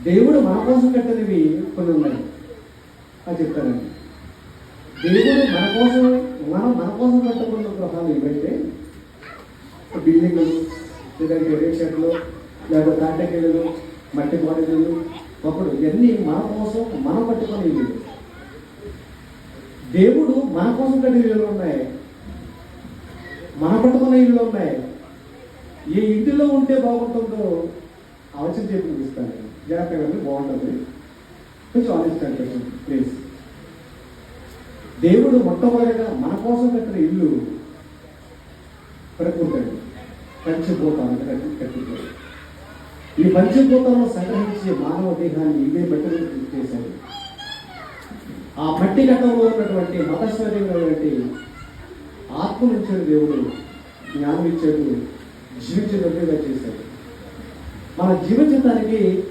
దేవుడు మన కోసం కట్టినవి కొన్ని ఉన్నాయి, అది చెప్తానండి. దేవుడు మన కోసం కట్టుకున్న గృహాలు ఏవైతే బిల్డింగ్లు, లేదంటే రేట్ షెడ్లు, లేదా తాటకెళ్ళు, మట్టి బాడీలు, ఒకడు ఇవన్నీ మన కోసం మనం కట్టుకునే ఇల్లు. దేవుడు మన కోసం కట్టిన ఇల్లు ఉన్నాయి, మన పట్టుకున్న ఇల్లు ఉన్నాయి. ఏ ఇంటిలో ఉంటే బాగుంటుందో ఆలోచన చెప్పి చూపిస్తాను. జాగ్రత్తగా బాగుంటుంది, కొంచెం ఆలోచించండి ప్లీజ్. దేవుడు మొట్టమొదటిగా మన కోసం కట్టిన ఇల్లు కట్టుకుంటాడు, పంచభూతాలను కట్టుకుంటాడు. ఈ పంచభూతాలను సంగ్రహించి మానవ దేహాన్ని ఇవే బట్టి చేశాడు. ఆ మట్టి ఘట్టంలో ఉన్నటువంటి మతస్వరైనటువంటి ఆత్మనిచ్చిన దేవుడు జ్ఞానం ఇచ్చాడు, జీవించేటట్టుగా చేశాడు. మన జీవించడానికి